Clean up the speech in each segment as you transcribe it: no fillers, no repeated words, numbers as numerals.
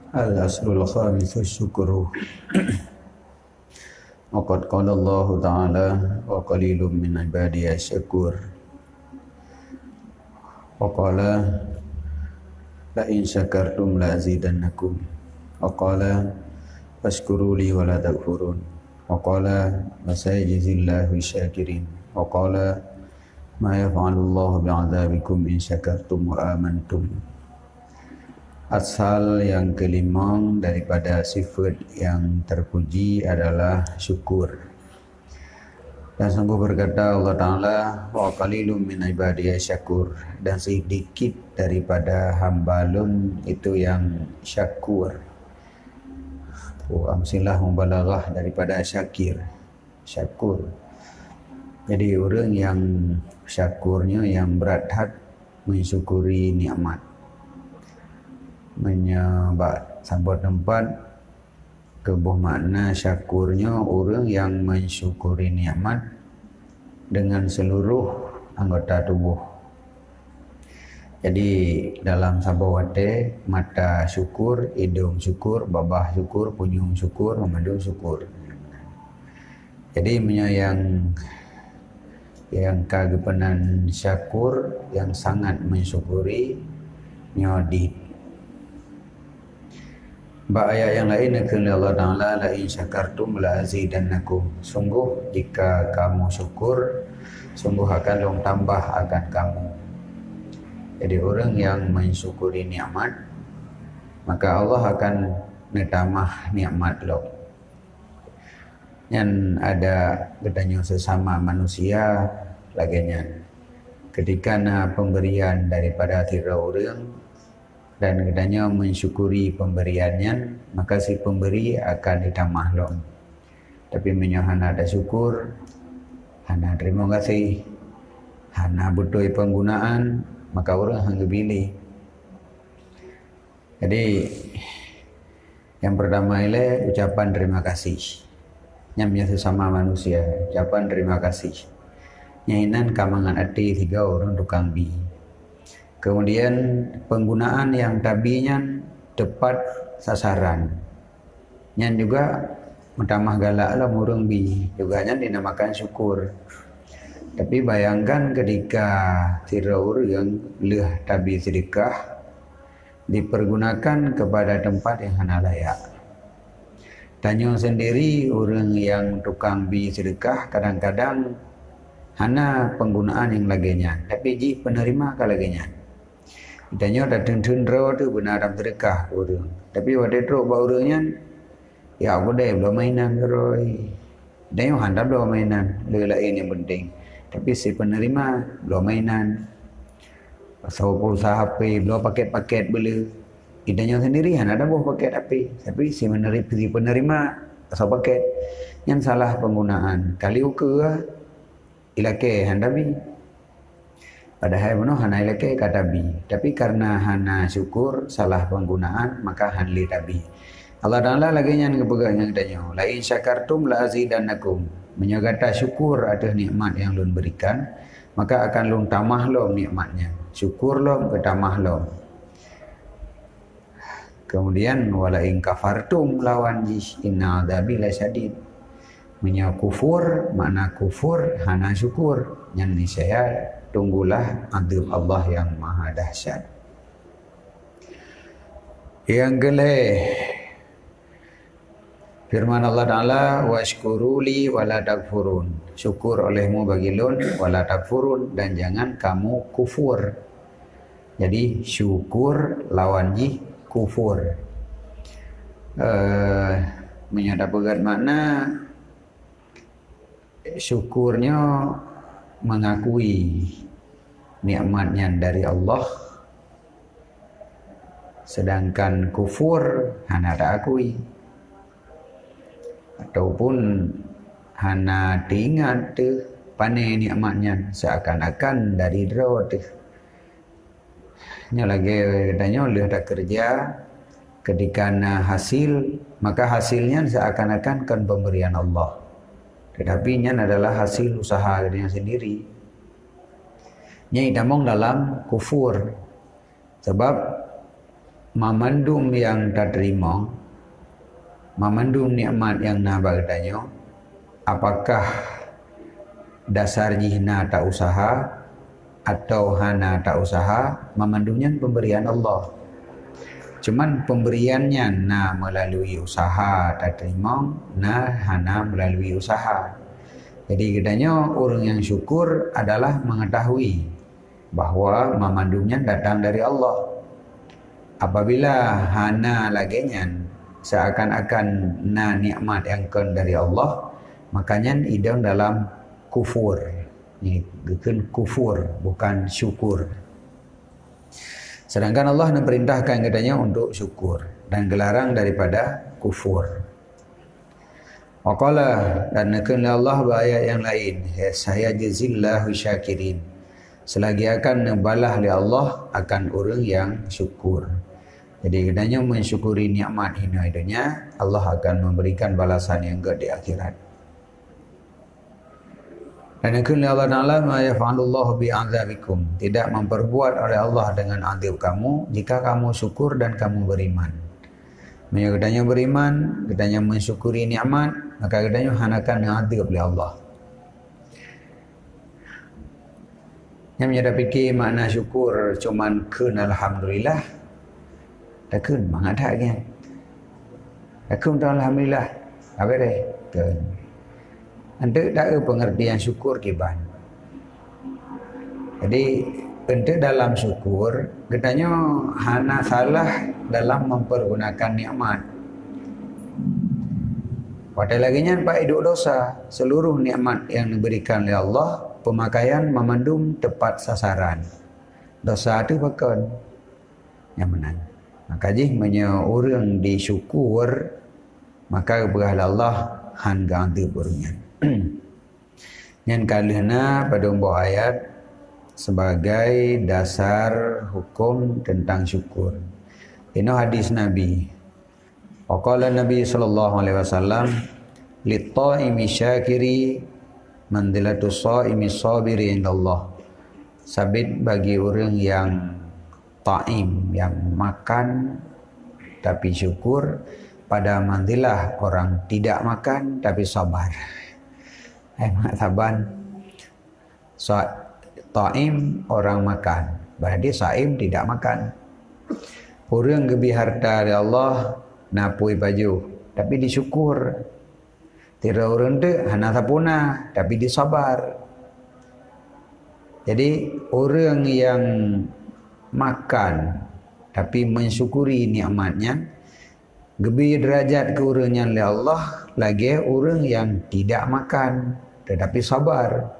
Al-aslul khamis syukru. Waqad qala Allah Ta'ala wa qalilun min ibadiy syakur. Wa qala la in syakartum la azidannakum. Wa qala fashkuru li wa la takfurun. Wa qala masayajzillahu syakirin. Wa qala ma yaf'alu Allah bi'adzabikum in syakartum wa amantum. Asal yang kelima daripada sifat yang terpuji adalah syukur. Dan sungguh berkata Allah Ta'ala, wa qalilum min ibadiy syakur, dan sedikit daripada hamba-Lun itu yang syakur. Amsilah mubalaghah daripada syakir. Syakur. Jadi orang yang syakurnya yang berat hati mensyukuri nikmat. Menyebab sampai tempat kebuh makna syakurnya orang yang mensyukuri nikmat dengan seluruh anggota tubuh. Jadi dalam sabawate mata syukur, hidung syukur, babah syukur, punyung syukur, memadung syukur. Jadi yang kagepenan syakur yang sangat mensyukuri nyodit. Ayat yang lain kata Allah Ta'ala, la in syakartum la azidannakum. Sungguh jika kamu syukur, sungguh akan tambah akan kamu. Jadi orang yang mensyukuri nikmat, maka Allah akan menambah nikmat lo. Yang ada katanya sesama manusia laginya. Ketika pemberian daripada tira orang dan katanya mensyukuri pemberiannya, maka si pemberi akan ditambah lo. Tapi hana ada syukur, hana terima kasih, hana butuh penggunaan, maka orang hangga pilih. Jadi yang pertama ialah ucapan terima kasih. Yang sesama manusia, ucapan terima kasih. Nyainan kamangan ati 3 orang tukang bi. Kemudian penggunaan yang tabinya tepat sasaran. Yang juga mentamah galak lah murung bi. Juga dinamakan syukur. Tapi bayangkan ketika tira orang leh tabi sedekah dipergunakan kepada tempat yang hana layak. Tanya sendiri orang yang tukang bi sedekah kadang-kadang hana penggunaan yang laginya. Tapi ji penerima kalaginya. Ditanya datang tundra tu benar dalam sedekah orang. Tapi waktu itu orangnya ya aku dah belum mainan teroi. Dia handap belum mainan. Lain yang penting. Tapi si penerima belum mainan. Pasal pulsa HP belum paket-paket bela. Idanya sendiri ada buah paket HP. Tapi si penerima pasal paket yang salah penggunaan. Kali uka ilake handapi. Padahal benar hana ilake katabi. Tapi karena hana syukur salah penggunaan maka hanli tabi. Allah Ta'ala lagi yang kepegangnya katanya, la in syakartum la azidannakum. Menyagata syukur atas nikmat yang lun berikan, maka akan lun tamah lo nikmatnya. Syukur lo ketamah lo. Kemudian wala in kafartum lawan inna adzabi lasyadid. Kufur, makna kufur hana syukur. Yang ni saya tunggulah adab Allah yang maha dahsyat. Yang kelih firman Allah Ta'ala, washkuruli wala takfurun. Syukur olehmu bagi lun wala takfurun, dan jangan kamu kufur. Jadi syukur lawan kufur. Menyadap pegat makna syukurnya mengakui nikmatnya dari Allah, sedangkan kufur hana tak akui ataupun hana diingat tu pane nikmatnya seakan-akan dari draw tu. Nya lagi katanya oleh tak kerja ketika hasil, maka hasilnya seakan-akan kan pemberian Allah. Tetapi nya adalah hasil usaha dirinya sendiri. Nya idamong dalam kufur. Sebab mamandum yang tak terima, mamandum nikmat yang na bagdanya, apakah dasar jihna tak usaha atau hana tak usaha, mamandumnya pemberian Allah. Cuman pemberiannya na melalui usaha tak terima, na hana melalui usaha. Jadi katanya orang yang syukur adalah mengetahui bahawa mamandumnya datang dari Allah. Apabila hana laginya seakan-akan na nikmat yang kan dari Allah, makanya idam dalam kufur. Ini bukan kufur, bukan syukur. Sedangkan Allah memerintahkan katanya untuk syukur dan gelarang daripada kufur. Waqala, dan nekenlah Allah ayat yang lain, saya jazillahu syakirin. Selagi akan membalah oleh Allah akan orang yang syukur. Jadi katanya mensyukuri nikmat dunia, Allah akan memberikan balasan yang gede di akhirat. Dan nekenlah Allah Ta'ala ma yaf'alullahu bi'adzabikum. Tidak memperbuat oleh Allah dengan azab kamu jika kamu syukur dan kamu beriman. Mereka katanya beriman, katanya mensyukuri nikmat, maka katanya hanakan azab oleh Allah. Yang menyadap fikir makna syukur cuman kun alhamdulillah. Tak kun mangat kan. Tak kun alhamdulillah. Apa deh? Kun. Anda tak pengertian syukur kiban. Jadi untuk dalam syukur, katanya hana salah dalam mempergunakan nikmat. Pada laginya pak hidup dosa, seluruh nikmat yang diberikan oleh Allah, pemakaian memandum tepat sasaran. Dosa itu bukan yang menang. Maka jika orang disyukur, maka berhala Allah han ganti berunyan. Yang kalina pada umbuh ayat sebagai dasar hukum tentang syukur. Ini hadis Nabi. Waqala Nabi sallallahu alaihi wasallam, "Lit-ta'imi syakiri manzilatu shaimi sabiri indallah." Sabit bagi orang yang ta'im, yang makan tapi syukur, pada manzilah orang tidak makan tapi sabar. Saban. Ta'im orang makan, berarti saim tidak makan. Orang lebih harta dari Allah, napui baju, tapi disyukur. Tidak orang tu hana sapuna, tapi disabar. Jadi orang yang makan tapi mensyukuri nikmatnya, lebih derajat ke orangnya oleh Allah lagi orang yang tidak makan tetapi sabar.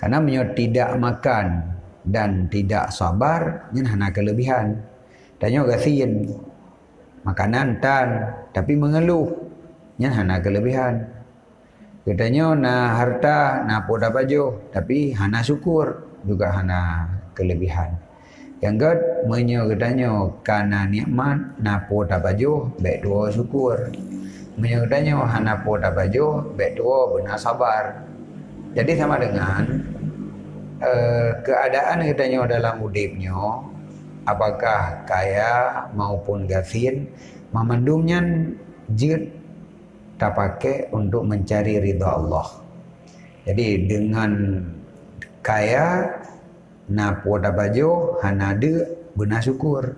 Karena menyo tidak makan dan tidak sabar nyen hana kelebihan. Danyo gasin makanan tan tapi mengeluh nyen hana kelebihan. Katanya na harta na poda baju tapi hana syukur juga hana kelebihan. Yang gad menyo katanya kana nikmat na poda baju baik dua syukur. Menyo katanya hana poda baju baik dua benar sabar. Jadi sama dengan keadaan katanya dalam hidupnya, apakah kaya maupun gafin, memandumnya jid tak pakai untuk mencari ridha Allah. Jadi dengan kaya na poda baju hana ada benar syukur.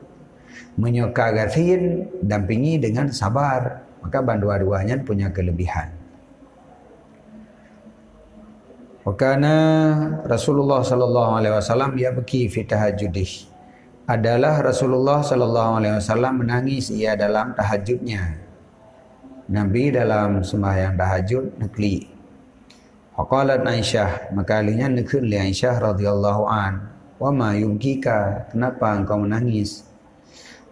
Menyoka gafin dampingi dengan sabar, maka dua-duanya punya kelebihan. Wakana Rasulullah sallallahu alaihi wasallam yabki fi tahajjudih. Adalah Rasulullah sallallahu alaihi wasallam menangis ia dalam tahajudnya. Nabi dalam sembahyang tahajud nekli. Faqalat Aisyah, maka alinya nekun li Aisyah radhiyallahu an, "Wa ma yubkika? Kenapa engkau menangis?"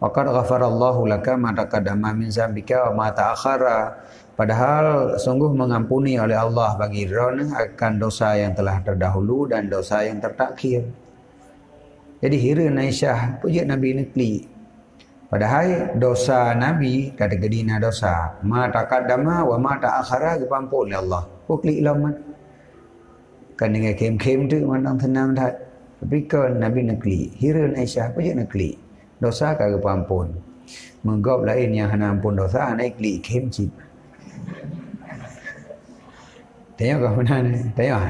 Waqad ghafarallahu laka ma taqaddama min dzambika wa ma ta'akhara. Padahal sungguh mengampuni oleh Allah bagi Ron akan dosa yang telah terdahulu dan dosa yang tertakhir. Jadi hira Aisyah puji Nabi nekli. Padahal dosa Nabi kata gedina dosa. Ma taqaddama wa ma ta'akhara dipampun oleh Allah. Kukli laman. Kan dengan kem-kem tu mandang tenang tak. Tapi kan Nabi nekli. Hira Aisyah puji nekli. dosa kagak ampun. Menggop lain yang hana ampun dosa, naik li kem cip. Tengok kau mana ni? Tengok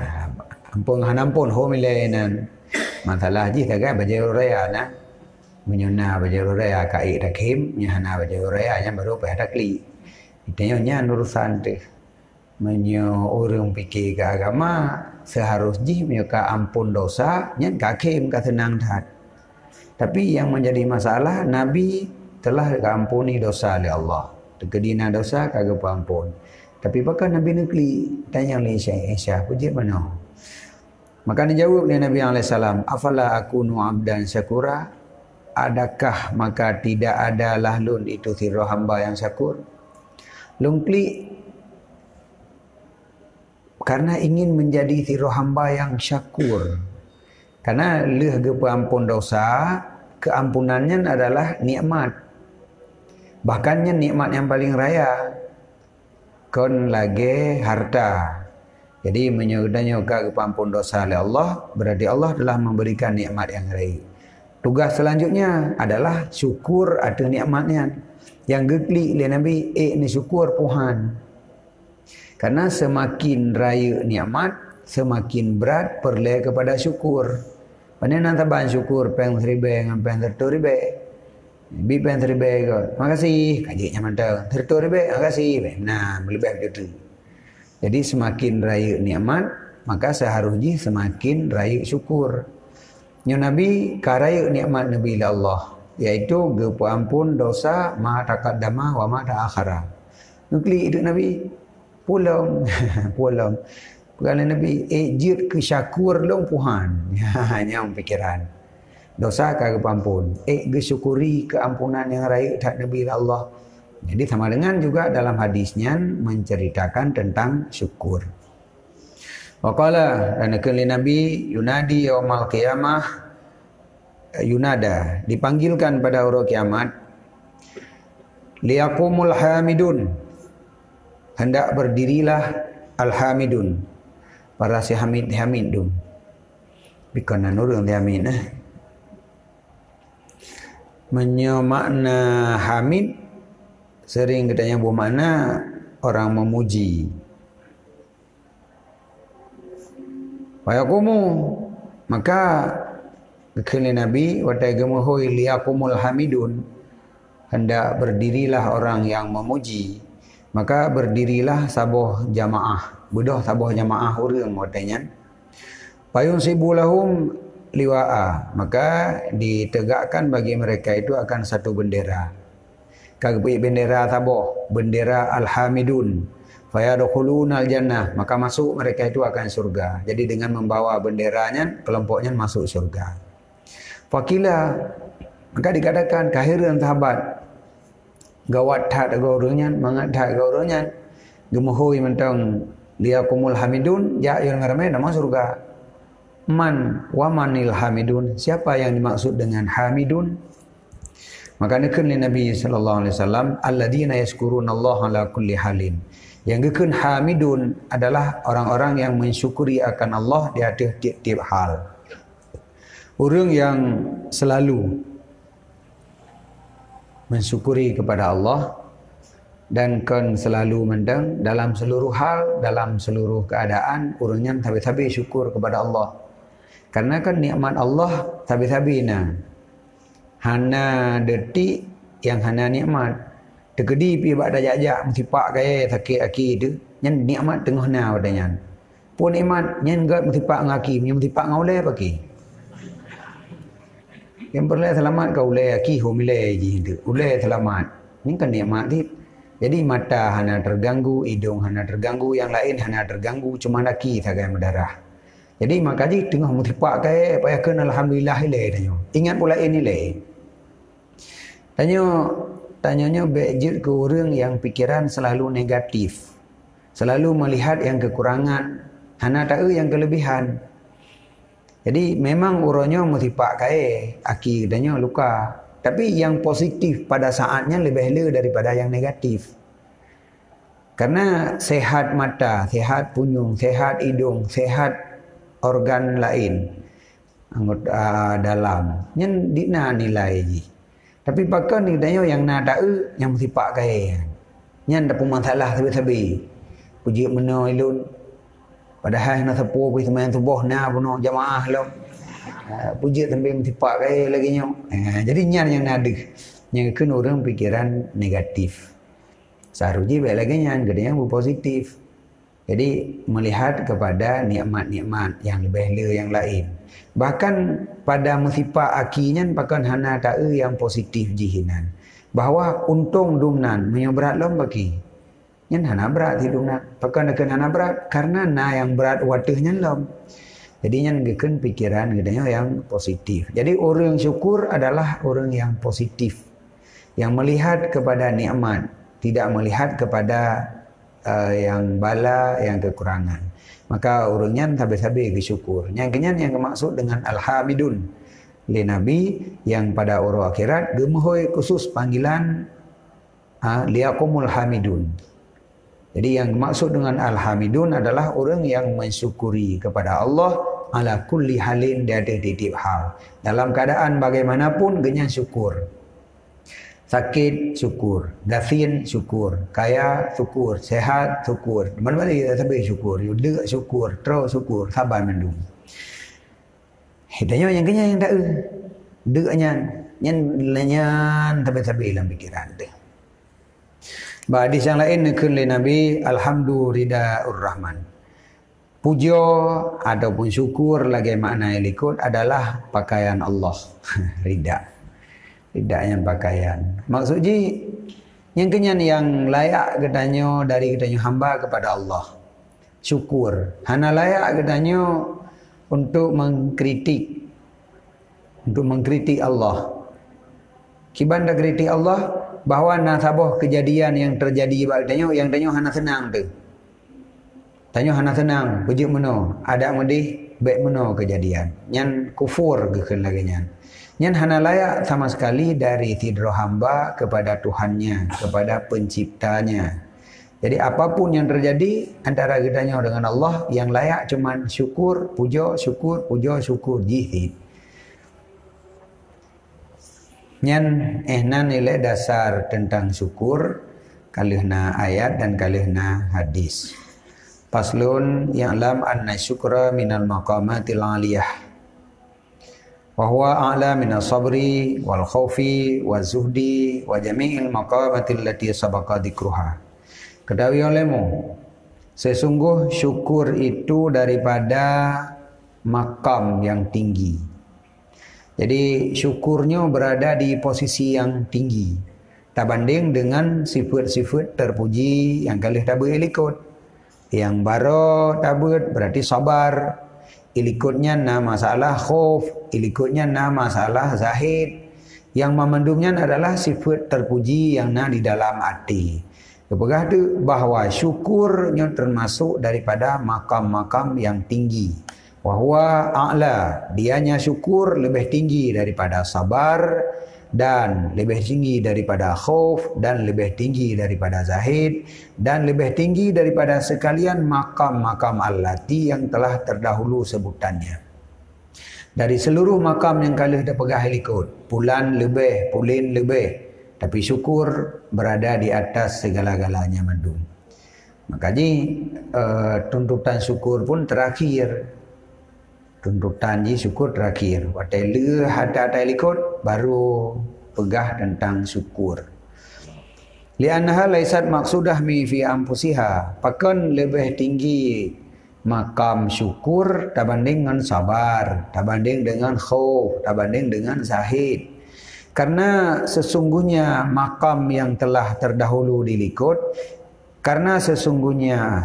ampun hana ampun ho milenan. Masalah ji kagak baju raya na. Menyuna baju raya kai dak kem, nya hana baju raya nya baru pe dak li. Tengoknya urusan tu. Menyo orang fikir ke agama seharusnya mereka ampun dosa nya kakem ka senang tat. Tapi yang menjadi masalah Nabi telah diampuni dosa oleh Allah. Kedina dosa kagak ampun. Tapi bahkan Nabi negeri tanya oleh Aisyah puji mana? Maka dijawab oleh Nabi SAW, afala akunu abdan syakura? Adakah maka tidak ada lahlun itu sirah hamba yang syakur? Lungkli karena ingin menjadi sirah hamba yang syakur. Karena leh ke ampun dosa, keampunannya adalah nikmat. Bahkannya nikmat yang paling raya. Kon lagi harta. Jadi menyudahnya ke ampun dosa oleh Allah, berarti Allah telah memberikan nikmat yang raya. Tugas selanjutnya adalah syukur atas nikmatnya. Yang geklik oleh Nabi, ni syukur Tuhan. Karena semakin raya nikmat, semakin berat perle kepada syukur. Pandai nak taban syukur peng seribe dengan peng terturibe. Bi peng seribe ko. Makasih, kajiknya mantap. Terturibe, makasih. Nah, lebih begitu. Jadi semakin raya nikmat, maka seharusnya semakin raya syukur. Yang Nabi karaya nikmat Nabi Allah, yaitu ampun dosa ma taqaddama wa ma ta'akhara. Nukli hidup Nabi pulang pulang. Kalau Nabi ejir ke syakur long Tuhan. Hanya pikiran. Dosa kagak ampun. Syukuri keampunan yang raya tak Nabi Allah. Jadi sama dengan juga dalam hadisnya menceritakan tentang syukur. Waqala dan kali Nabi yunadi yaumal qiyamah yunada dipanggilkan pada hari kiamat liyaqumul hamidun hendak berdirilah al-hamidun para si hamid dum bikana nurung hamid makna hamid sering katanya bermakna orang memuji. Wayaqumu maka kekali Nabi wataigamuhoi liyakumul hamidun hendak berdirilah orang yang memuji, maka berdirilah sabuh jamaah budoh sabuh jamaah urang watanya payun sibulahum liwa'a, maka ditegakkan bagi mereka itu akan satu bendera. Kagak bendera sabuh, bendera al-hamidun. Fayadkhuluna al-jannah, maka masuk mereka itu akan surga. Jadi dengan membawa benderanya, kelompoknya masuk surga. Fakila, maka dikatakan kahiran sahabat gawat tak gaurunyan, mangat tak gaurunyan, gemuhui mentang liyakumul hamidun, ya yang ramai nama surga. Man wa manil hamidun, siapa yang dimaksud dengan hamidun? Maka nekun Nabi sallallahu alaihi wasallam alladzina yazkurunallaha ala kulli halin. Yang gekun hamidun adalah orang-orang yang mensyukuri akan Allah di atas tiap-tiap hal. Orang yang selalu mensyukuri kepada Allah dan kan selalu mendang dalam seluruh hal, dalam seluruh keadaan, orangnya tabi-tabi syukur kepada Allah. Karena kan nikmat Allah tabi-tabina. Hana detik yang hana nikmat. Tegedi pi bak dajak-jak mesti pak kaya sakit aki tu nyen nikmat tengah na padanya pun nikmat nyen gat mesti pak ngaki mesti pak ngaule paki yang perlu selamat kau le aki humile ji tu ule selamat ni kan nikmat ti jadi mata hana terganggu, hidung hana terganggu, yang lain hana terganggu, cuma aki sagai mendarah. Jadi maka ji tengah mesti pak kaya payah kan alhamdulillah le tanyo ingat pula ini le tanyanya bejit ke orang yang pikiran selalu negatif. Selalu melihat yang kekurangan. Hana tahu yang kelebihan. Jadi memang orangnya mesti pak kaya. Aki tanya luka. Tapi yang positif pada saatnya lebih le daripada yang negatif. Karena sehat mata, sehat punyung, sehat hidung, sehat organ lain. Anggota dalam. Yang dina nilai ji. Tapi pakai ni tanya yang nak tak yang bersipak kaya. Nyan tak pun masalah sabi-sabi. Puji mena ilun. Padahal nak sepuh pergi semayan subuh na pun jamaah lo. Puji sampai bersipak kaya lagi nyo. Jadi nyan yang nak ada. Yang kena orang pikiran negatif. Seharusnya baik lagi nyan kedai yang berpositif. Jadi melihat kepada nikmat-nikmat yang lebih le yang lain. Bahkan pada musibah akinya pakan hana tae yang positif jihinan. Bahawa untung dumnan menyobrat lom bagi. Nyan hana berat hidupna. Pakan akan hana berat karena na yang berat watehnya lom. Jadi nyan geken pikiran gedanya yang positif. Jadi orang syukur adalah orang yang positif. Yang melihat kepada nikmat, tidak melihat kepada yang bala, yang kekurangan. Maka orangnya sabi-sabi bersyukur. Yang kenyan yang maksud dengan Al-Hamidun. Li Nabi yang pada orang akhirat gemohoi khusus panggilan liyakumul hamidun. Jadi yang maksud dengan Al-Hamidun adalah orang yang mensyukuri kepada Allah ala kulli halin dia ada titip hal. Dalam keadaan bagaimanapun genyan syukur. Sakit, syukur. Dafin, syukur. Kaya, syukur. Sehat, syukur. Mana-mana kita sampai syukur. Yuda, syukur. Terus syukur. Sabar mendung. Hidayah yang kena yang tak deknya. Yang lenyan sampai-sampai dalam pikiran tu. Hadis yang lain nekun oleh Nabi. Alhamdulillahir Rahman. Puja ataupun syukur lagi makna yang ikut adalah pakaian Allah. Rida. Tidaknya pakaian. Maksudnya yang kenyan yang layak katanya dari katanya hamba kepada Allah. Syukur. Hana layak katanya untuk mengkritik. Untuk mengkritik Allah. Kiban dah kritik Allah bahawa nasabah kejadian yang terjadi katanya yang tanya hana senang tu. Tanya hana senang, pujuk meno, ada medih baik meno kejadian. Nyan kufur geken lagi nyan. Yang hana layak sama sekali dari tidro hamba kepada Tuhannya, kepada penciptanya. Jadi apapun yang terjadi antara kitanya dengan Allah, yang layak cuman syukur, puja, syukur, jihid. Yang nilai dasar tentang syukur, kalihna ayat dan kalihna hadis. Faslun ya'lam anna syukra minal maqamatil aliyah. Wahuwa a'la minas sabri wal khawfi wal zuhdi wa jami'il maqamatil lati sabaqa dzikruha. Ketahui olehmu, sesungguh syukur itu daripada makam yang tinggi. Jadi syukurnya berada di posisi yang tinggi. Tak banding dengan sifat-sifat terpuji yang kalih tak belikut. Yang baru tabut berarti sabar. Ilikutnya nama masalah khauf, ilikutnya nama masalah zahid. Yang memandungnya adalah sifat terpuji yang di dalam hati. Kepegah tu bahawa syukurnya termasuk daripada makam-makam yang tinggi. Wahuwa a'la, dianya syukur lebih tinggi daripada sabar dan lebih tinggi daripada khauf dan lebih tinggi daripada zahid dan lebih tinggi daripada sekalian makam-makam allati yang telah terdahulu sebutannya. Dari seluruh makam yang kalih dapegah ikut, pulin lebih, tapi syukur berada di atas segala-galanya mendung. Makanya tuntutan syukur pun terakhir. Tuntutan syukur terakhir. Watailu hata ikut baru pegah tentang syukur. Li'annaha laisat maqsudah mi fi anfusiha. Pakan lebih tinggi makam syukur tabanding dengan sabar, tabanding dengan khauf, tabanding dengan zahid. Karena sesungguhnya makam yang telah terdahulu dilikut, karena sesungguhnya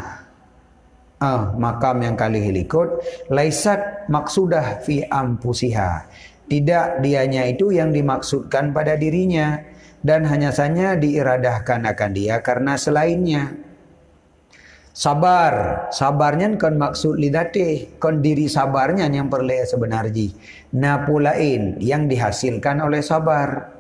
makam yang kali hilikut laisat maksudah fi ampusiha, tidak dianya itu yang dimaksudkan pada dirinya dan hanya saja diiradahkan akan dia karena selainnya. Sabarnya kan maksud lidate, kan diri sabarnya yang perle sebenarnya. Napulain yang dihasilkan oleh sabar.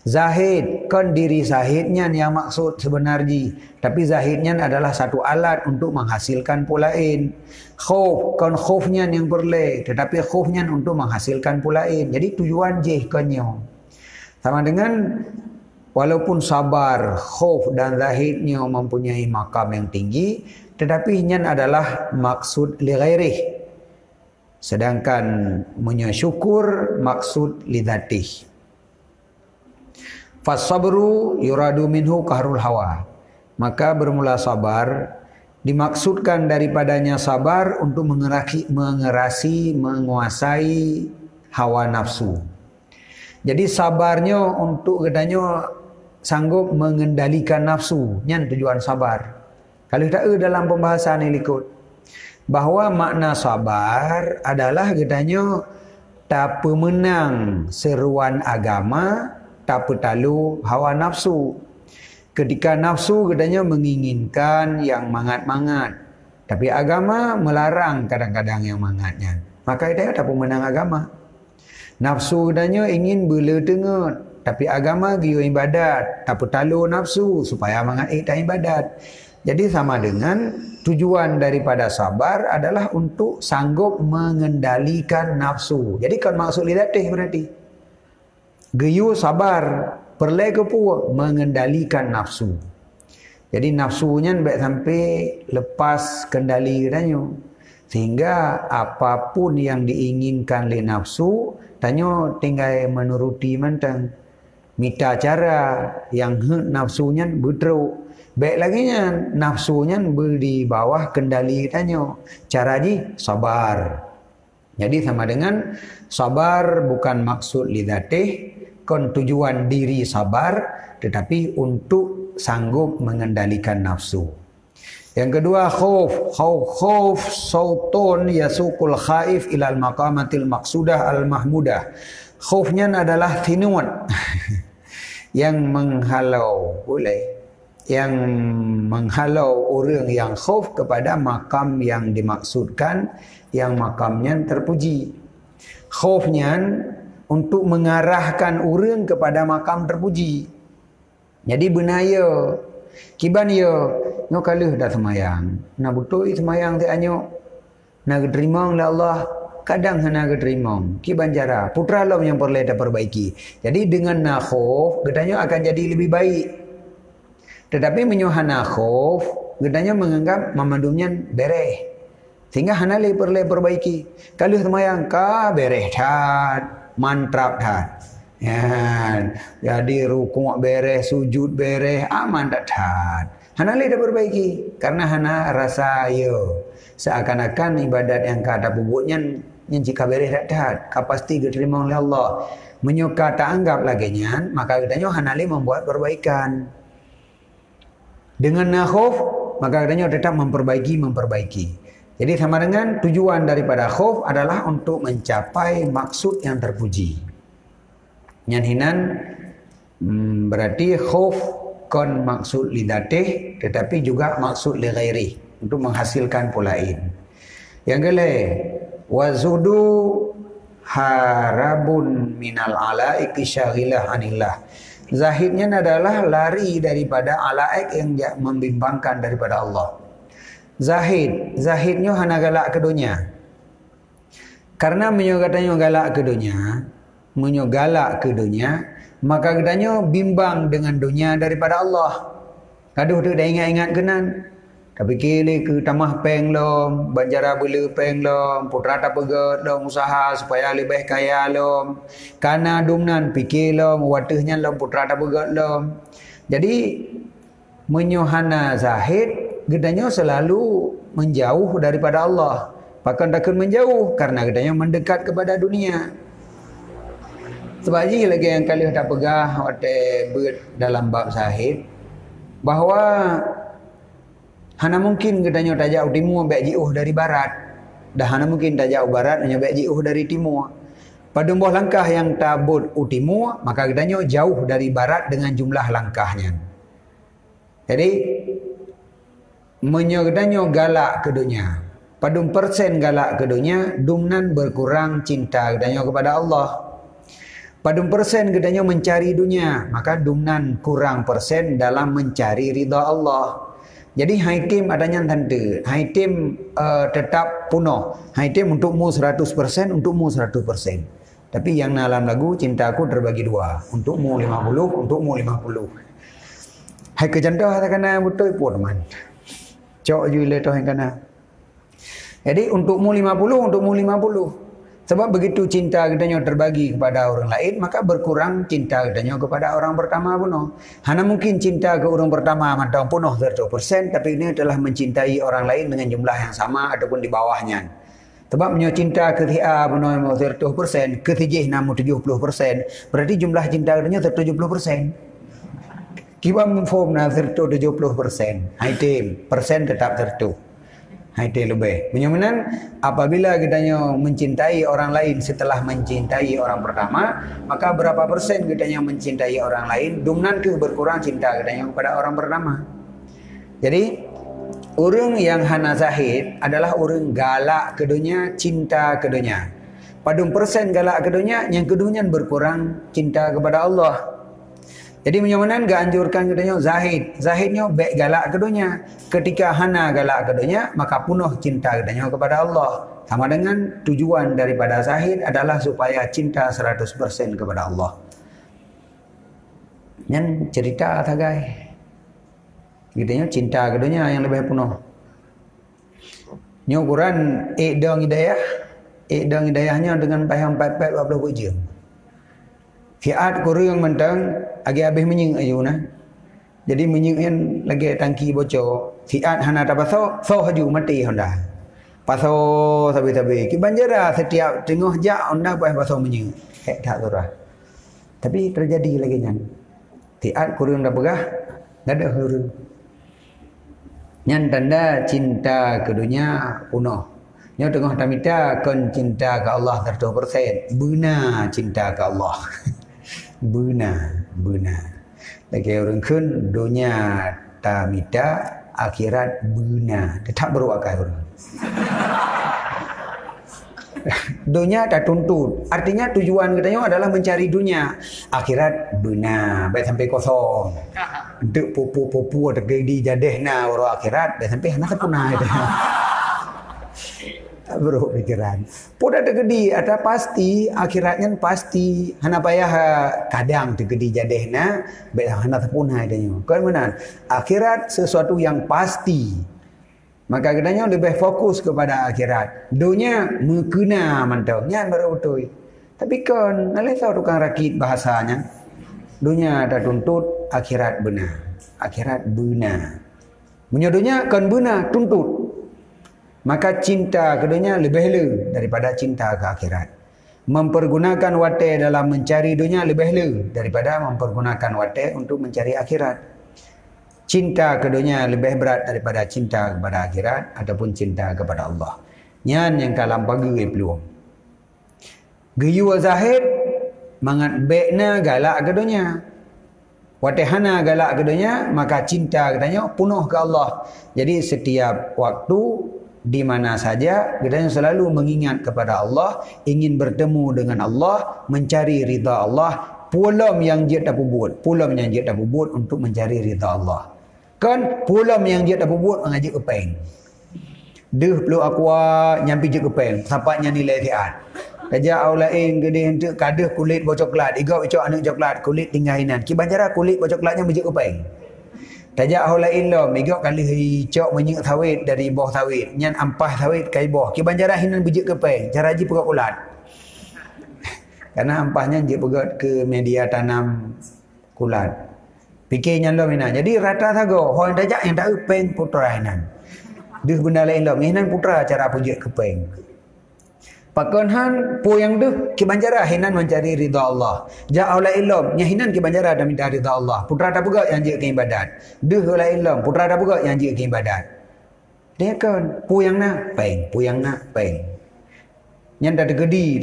Zahid, kan diri zahidnya yang maksud sebenarnya. Tapi zahidnya adalah satu alat untuk menghasilkan pulain. Khauf, kan khaufnya yang perle. Tetapi khaufnya untuk menghasilkan pulain. Jadi tujuan jih kanyo. Sama dengan walaupun sabar, khauf dan zahidnya mempunyai makam yang tinggi, tetapi ini adalah maksud li ghairih. Sedangkan mensyukur maksud li dzatih. Fasabru yuradu minhu qahrul hawa. Maka bermula sabar dimaksudkan daripadanya sabar untuk mengerasi, menguasai hawa nafsu. Jadi sabarnya untuk katanya sanggup mengendalikan nafsu. Nyan tujuan sabar. Kalau tak dalam pembahasan ini ikut bahawa makna sabar adalah katanya tak pemenang seruan agama, tak petalu hawa nafsu. Ketika nafsu katanya menginginkan yang mangat-mangat, tapi agama melarang kadang-kadang yang mangatnya. Maka dia tak pemenang agama. Nafsu katanya ingin bela tengut, tapi agama giyo ibadat, tak petalu nafsu supaya mangat tak ibadat. Jadi sama dengan tujuan daripada sabar adalah untuk sanggup mengendalikan nafsu. Jadi kan maksud lidatih berarti. Geyu sabar, perle ke puak mengendalikan nafsu. Jadi nafsunya baik sampai lepas kendali katanya. Sehingga apapun yang diinginkan oleh nafsu, tanya tinggal menuruti mentang. Minta cara yang nafsunya berteruk. Baik lagi nafsunya di bawah kendali tanya. Cara ni sabar. Jadi sama dengan sabar bukan maksud lidatih, kon tujuan diri sabar, tetapi untuk sanggup mengendalikan nafsu. Yang kedua khauf sautun yasukul khaif ilal maqamatil maqsudah al mahmudah. Khaufnya adalah tinuan yang menghalau boleh. Yang menghalau orang yang khauf kepada makam yang dimaksudkan, yang makamnya terpuji. Khaufnya untuk mengarahkan orang kepada makam terpuji. Jadi benaya kiban ya nyo kaluh dah semayang. Nak betul semayang ti anyo. Nak terima oleh Allah, kadang hana terima. Kiban cara putra lo yang perlu kita perbaiki. Jadi dengan nakhof katanya akan jadi lebih baik. Tetapi menyohana khauf, gedanya menganggap mamandumnya bereh. Sehingga hanali perlu perbaiki. Kalau semayang ka bereh tat, mantrap tat. Ya, jadi rukuk bereh, sujud bereh, aman tat. Hanali dah perbaiki karena hana rasa yo. Seakan-akan ibadat yang kata bubuknya yang jika bereh tat, pasti diterima oleh Allah. Menyuka tak anggap lagi nya, maka gedanya hanali membuat perbaikan. Dengan khauf, maka katanya tetap memperbaiki. Jadi sama dengan tujuan daripada khauf adalah untuk mencapai maksud yang terpuji. Nyanhinan berarti khauf kon maksud lidatih, tetapi juga maksud li ghairi, untuk menghasilkan pulain. Yang kedua, wazudu harabun minal alaiki syaghilah anillah. Zahidnya adalah lari daripada alaik yang membimbangkan daripada Allah. Zahidnya hana galak ke dunia. Karena menyogatanya galak ke dunia, maka katanya bimbang dengan dunia daripada Allah. Kaduh tu dah ingat-ingat kenan. Tapi kili ke tamah peng lom, banjara bela peng lom, putra tak pegat lom usaha supaya lebih kaya lom. Karena dumnan fikir lom, watahnya lom putra tak pegat lom. Jadi menyohana zahid, gedanya selalu menjauh daripada Allah. Bahkan takkan menjauh karena gedanya mendekat kepada dunia. Sebab ini lagi yang kali tak pegah dalam bab zahid, bahawa hana mungkin katanya tak jauh timur baik jauh dari barat. Dah hana mungkin tak jauh barat hanya baik jauh dari timur. Pada buah langkah yang tabut timur, maka katanya jauh dari barat dengan jumlah langkahnya. Jadi katanya galak ke dunia. Pada persen galak ke dunia, dumnan berkurang cinta katanya kepada Allah. Pada persen katanya mencari dunia, maka dumnan kurang persen dalam mencari ridha Allah. Jadi haitim adanya tanda. Haitim tetap punuh. Haitim untukmu 100%, untukmu 100%. Tapi yang dalam lagu cintaku terbagi dua. Untukmu 50, untukmu 50. Hai kejandah kena betul pun man. Cok ju le toh kena. Jadi untukmu 50, untukmu 50. Sebab begitu cinta kitanya terbagi kepada orang lain, maka berkurang cinta kitanya kepada orang pertama penuh. Hanya mungkin cinta ke orang pertama mantau penuh 100%, tapi ini adalah mencintai orang lain dengan jumlah yang sama ataupun di bawahnya. Sebab punya cinta ke A penuh 100%, ke tijih namu 70%, berarti jumlah cinta kitanya 70%. Kiba memform na 70%. Hai tim, persen tetap 100. Itu lebih. Menyamanan apabila kitanya mencintai orang lain setelah mencintai orang pertama, maka berapa persen kitanya mencintai orang lain, dumnan ke berkurang cinta kitanya kepada orang pertama. Jadi orang yang hana zahid adalah orang galak ke dunia, cinta ke dunia. Padung persen galak ke dunia, yang keduanya berkurang cinta kepada Allah. Jadi menyamanan gak anjurkan katanya zahid. Zahidnya baik galak keduanya. Ketika hana galak keduanya, maka penuh cinta katanya kepada Allah. Sama dengan tujuan daripada zahid adalah supaya cinta 100% kepada Allah. Yang cerita tagai. Katanya cinta keduanya yang lebih penuh. Nyo Quran dong hidayah. Dong hidayahnya dengan payah 44 ujian. Fiat kuru yang mentang agi habis menying ayuna. Jadi menying lagi tangki bocor. Fiat hana tak pasau, so haju mati honda. Pasau sabi-sabi. Ki banjara setiap tengah jak honda pasau menying. Tak surah. Tapi terjadi lagi nyan. Fiat kuru yang dah pegah, dah ada huru. Nyan tanda cinta ke dunia punuh. Nyo tengah tamita kon cinta ke Allah 100%. Benar cinta ke Allah. Benar. Lagi orang kun dunia tamita, akhirat benar. Tetap berwakil orang. Dunia tak tuntut. Artinya tujuan katanya adalah mencari dunia. Akhirat benar. Baik sampai kosong. Untuk pupu-pupu ada di jadehna orang akhirat. Baik sampai anak punah itu. Bro pikiran. Poda tegedi ada pasti akhiratnya pasti. Hana payah kadang tegedi jadehna baik hana terpunai danyo. Kan benar. Akhirat sesuatu yang pasti. Maka katanya lebih fokus kepada akhirat. Dunia mengkena mantau. Nyan baru betul. Tapi kan alih tahu tukang rakit bahasanya. Dunia ada tuntut, akhirat benar. Akhirat benar. Punya dunia kan benar tuntut. Maka cinta keduanya lebih le daripada cinta ke akhirat. Mempergunakan wate dalam mencari dunia lebih le daripada mempergunakan wate untuk mencari akhirat. Cinta keduanya lebih berat daripada cinta kepada akhirat ataupun cinta kepada Allah. Nyan yang kalam pagi peluang. Geyu zahid mangat bekna galak keduanya. Wate hana galak keduanya maka cinta katanya penuh ke Allah. Jadi setiap waktu di mana saja kita selalu mengingat kepada Allah, ingin bertemu dengan Allah, mencari ridha Allah, pulam yang dia tak buat, pulam yang dia tak buat untuk mencari ridha Allah. Kan pulam yang dia tak buat mengajak kepeng. Deh perlu aqua nyampi je kepeng, sampainya nilai tiat. Kaja aulain gede hendak kadah kulit bercoklat, iga bocok anak coklat, kulit tinggal hinan. Ki banjara kulit bercoklatnya menjek kepeng. Tajak aulain lo, miga kali hicok menyek sawit dari bawah sawit, nyan ampah sawit kai bawah. Ki banjara hinan menjek kepeng, cara ji pegat kulat. Karena ampahnya je pegat ke media tanam kulat. Fikirnya lo mina. Jadi rata sago, orang tajak yang tak kepeng putra hinan. Deh benda lain lo, hinan putra cara pujek kepeng. Pakon han po yang deh kibanjara hinan mencari ridha Allah. Ja aula ilm nya hinan kibanjara dah minta ridha Allah. Putra dah buka yang je ke ibadat. Deh aula ilm putra dah buka yang je ke ibadat. Dia kan po yang nak peng, po yang nak peng. Yang dah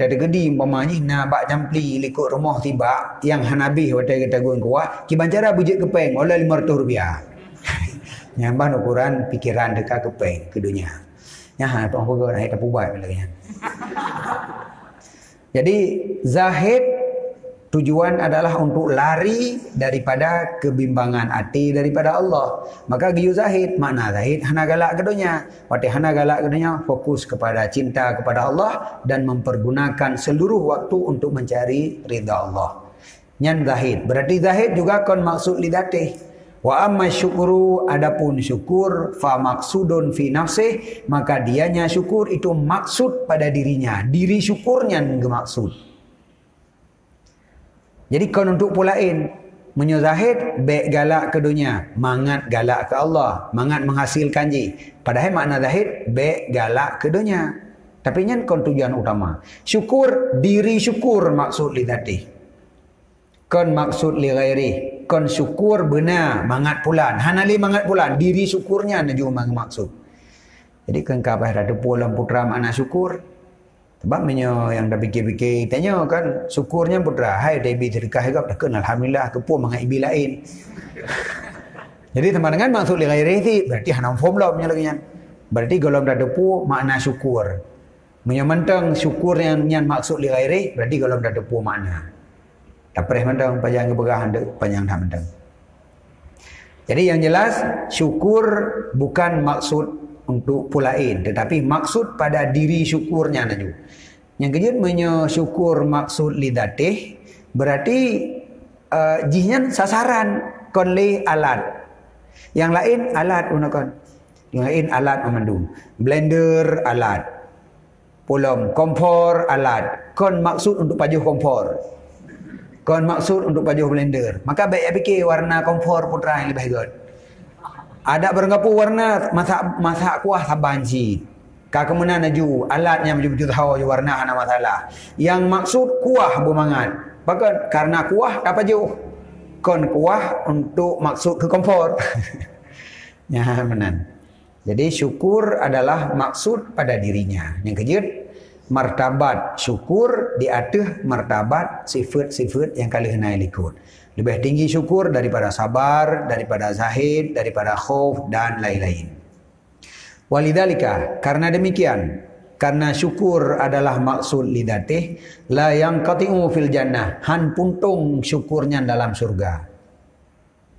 tegedi umpamanya na bak jampli likut rumah tiba yang hanabi hotel kita gun kuat kibanjara bujik kepeng oleh Rp500. Nyambah ukuran pikiran dekat kepeng ke dunia. Nya ha tong pegak dah tak pubat lagi. Jadi zahid Tujuan adalah untuk lari daripada kebimbangan hati daripada Allah. Maka giyu zahid, makna zahid hana galak ke dunia. Waktu hana galak ke dunia, fokus kepada cinta kepada Allah dan mempergunakan seluruh waktu untuk mencari ridha Allah. Nyan zahid. Berarti zahid juga kon maksud lidatih. Wa amma syukuru, adapun syukur, fa maksudun fi nafsih, maka dianya syukur itu maksud pada dirinya. Diri syukurnya maksud. Jadi kon untuk pulain menyuzahid baik galak ke dunia, mangat galak ke Allah, mangat menghasilkan ji. Padahal makna zahid baik galak ke dunia. Tapi nyan kon tujuan utama. Syukur, diri syukur maksud li dzati. Kon maksud li ghairi. Kon syukur benar mangat pulan. Hanali mangat pulan, diri syukurnya naju maksud. Jadi kan kapah ada pulang putra mana syukur. Sebab menyo yang dah fikir-fikir tanya kan syukurnya putra, hai debi sedekah gap dah kenal alhamdulillah kepo mangat ibi lain. Jadi teman-teman maksud li ghairi ti berarti hanam form lah punya lagi. Berarti golong dah depu makna syukur. Menyementang syukur yang maksud li ghairi berarti golong dah depu makna. Tak perih mentang panjang kebegahan panjang dah mentang. Jadi yang jelas syukur bukan maksud untuk pulain, tetapi maksud pada diri syukurnya naju. Yang kedua mensyukur maksud lidatih berarti jihnya sasaran kon li alat. Yang lain alat unakan. Yang lain alat memandu. Blender alat. Polom kompor alat. Kon maksud untuk pajuh kompor. Kon maksud untuk pajuh blender. Maka baik fikir warna kompor putra yang lebih good. Ada berenggapu warna masak kuah sabanci. Kemudian naju alatnya betul-betul tahu warna hana masalah. Yang maksud kuah bumangat. Bahkan karena kuah dapat jauh. Kon kuah untuk maksud ke kompor. Ya benar. Jadi syukur adalah maksud pada dirinya. Yang kedua, martabat syukur di atas martabat sifat-sifat yang kali henai likut. Lebih tinggi syukur daripada sabar, daripada zahid, daripada khauf dan lain-lain. Walidzalika, karena demikian, karena syukur adalah maksud lidatih, la yang qati'u fil jannah, han puntung syukurnya dalam surga.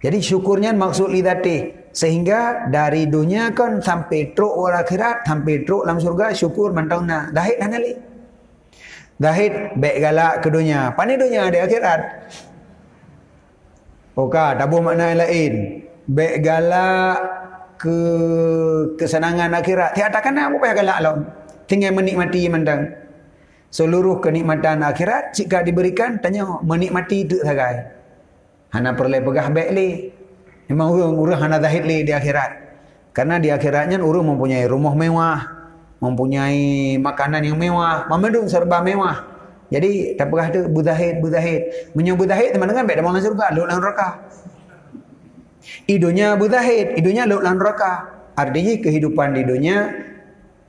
Jadi syukurnya maksud lidatih, sehingga dari dunia kan sampai truk wal akhirat, sampai truk dalam surga syukur mantang na. Zahid hanali. Zahid baik galak ke dunia, pani dunia di akhirat. Oka, tabuh makna lain. Baik galak ke kesenangan akhirat. Tiada kan apa payah galak lah. Tinggal menikmati mandang. Seluruh kenikmatan akhirat jika diberikan tanya menikmati itu sagai. Hana perlu pegah baik li. Memang urang hana zahid li di akhirat. Karena di akhiratnya urang mempunyai rumah mewah, mempunyai makanan yang mewah, memandung serba mewah. Jadi tak pegah tu buzahid. Menyebut zahid teman-teman baik dalam surga, lu dalam neraka. Idunya buzahid, idunya lu dalam neraka. Artinya kehidupan di dunia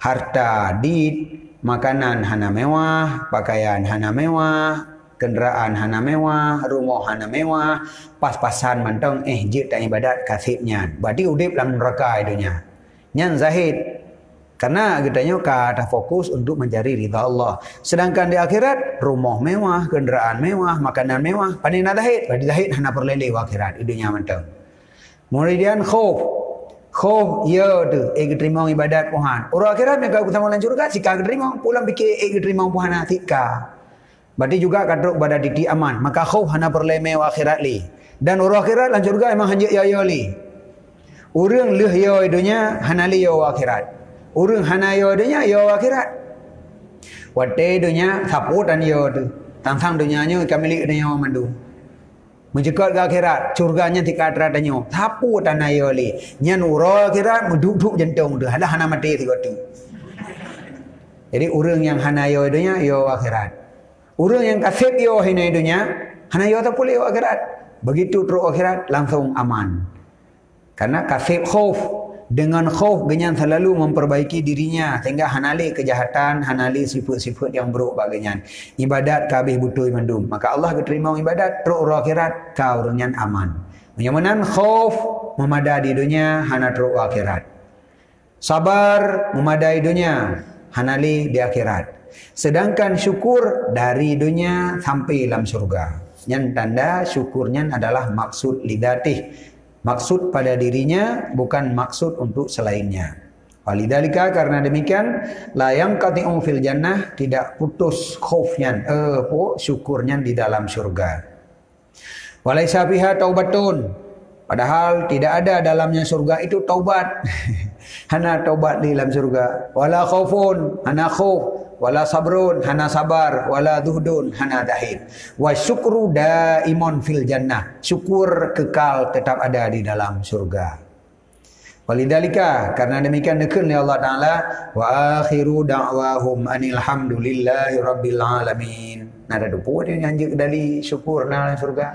harta, dit, makanan hana mewah, pakaian hana mewah, kenderaan hana mewah, rumah hana mewah, pas-pasan mantong jid tak ibadat kasibnya. Berarti udip dalam neraka idunya. Nyan zahid. Karena kitanya kata fokus untuk mencari ridha Allah. Sedangkan di akhirat rumah mewah, kenderaan mewah, makanan mewah, pandai nak zahid. Berarti zahid hana perlele wa akhirat idunya mantong. Kemudian khauf. Khauf ya tu terima ibadat Tuhan. Orang akhirat mereka utama lan surga sika terima pulang fikir terima Tuhan tika. Berarti juga kadruk pada diti aman. Maka khauf hana perleme wa akhirat li. Dan orang akhirat lan surga memang hanya ya li. Urang leuh ya idunya hana li ya wa akhirat. Urang hana ya idunya ya wa akhirat. Wate idunya sapu dan ya tu. Tang-tang dunianya kami li dunia mandu. Menjekat ke akhirat, surganya tika teradanya. Sapu tanah ya li. Nyan ura akhirat menduduk jantung tu. Halah hana mati tiga tu. Jadi urang yang hana ya idunya ya wa akhirat. Urang yang kasih yo hina idunya, hana yo tak boleh yo akhirat. Begitu terus akhirat langsung aman. Karena kasih khauf. Dengan khauf genyan selalu memperbaiki dirinya sehingga hanali kejahatan, hanali sifat-sifat yang buruk baginya. Ibadat kabeh butuh mandum. Maka Allah keterima ibadat terus akhirat kau dengan aman. Menyamanan khauf memadai dunia hana terus akhirat. Sabar memadai dunia hanali di akhirat. Sedangkan syukur dari dunia sampai dalam surga. Yang tanda syukurnya adalah maksud lidatih. Maksud pada dirinya, bukan maksud untuk selainnya. Walidzalika, karena demikian, la yanqati'u fil jannah, tidak putus khaufnya, syukurnya di dalam surga. Walaisa fiha taubatun, padahal tidak ada dalamnya surga itu taubat. Hana taubat di dalam surga. Wala khaufun, hana khauf. Wala sabrun, hana sabar. Wala zuhdun, hana zahid. Wa syukru daimun fil jannah, syukur kekal tetap ada di dalam surga. Walidzalika, karena demikian dekun ya Allah Ta'ala, wa akhiru da'wahum anil hamdulillahi rabbil alamin. Nada dupu dia nyanyi dari syukur dalam surga.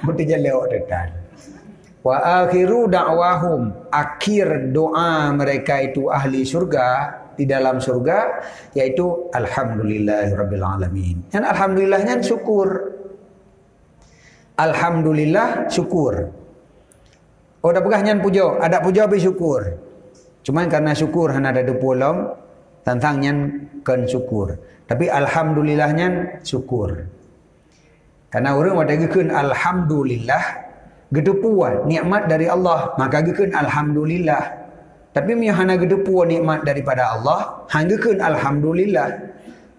Betul je lewat dekat. Wa akhiru da'wahum, akhir doa mereka itu ahli surga di dalam surga, yaitu alhamdulillahi rabbil alamin. Dan alhamdulillahnya syukur. Alhamdulillah syukur. Oh, dah pegah nyan puja, ada puja bersyukur. Cuman karena syukur hana ada depolom, tentang nyan kan syukur. Tapi alhamdulillahnya syukur. Karena orang wada gekeun alhamdulillah, gedepuan nikmat dari Allah, maka gekeun alhamdulillah. Tapi mi hana gedepuan nikmat daripada Allah, hang gekeun alhamdulillah.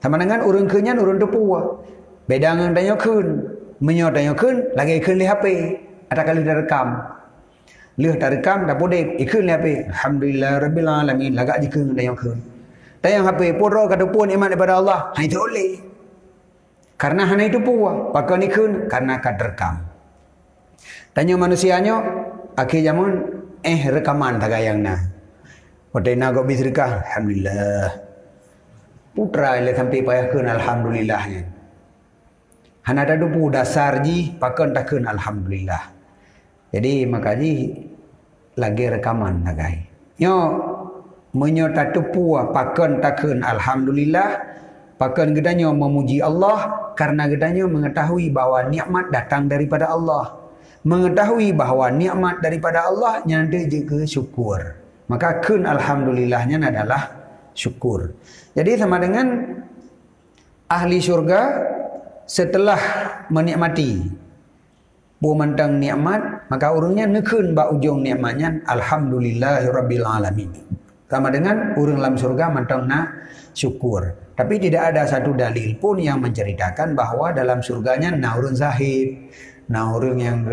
Sama dengan urang keunyan urang depua. Beda ngan tanyakeun, menyo tanyakeun lagi keun li HP, ada kali direkam. Lih tarekam dah podek ikun ni apa? Alhamdulillah rabbil alamin, lagak jikeun dayang keun. Dayang HP poro kata puan iman daripada Allah. Ha itu oleh. Karena hana itu puah, pakai nikun karena kaderekam. Tanya manusianya akhir zaman rekaman tagayangna. Pada nak bis rekah, alhamdulillah. Putra ile sampai payahkeun alhamdulillahnya. Hana ada dupu dasar ji pakai takkeun alhamdulillah. Jadi makaji lagi rekaman nagai. Nyo menyo tatupu pakan takun alhamdulillah, pakan gedanyo memuji Allah karena gedanyo mengetahui bahwa nikmat datang daripada Allah. Mengetahui bahwa nikmat daripada Allah nyanda juga syukur. Maka kun alhamdulillahnya adalah syukur. Jadi sama dengan ahli surga setelah menikmati memandang nikmat, maka urangnya nekun ba ujung nikmatnya alhamdulillahirabbil alamin. Sama dengan urang dalam surga mandang na syukur. Tapi tidak ada satu dalil pun yang menceritakan bahwa dalam surganya na urang zahid, na urang yang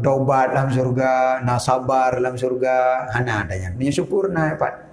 taubat dalam surga, na sabar dalam surga, hana adanya. Punya syukur na dapat.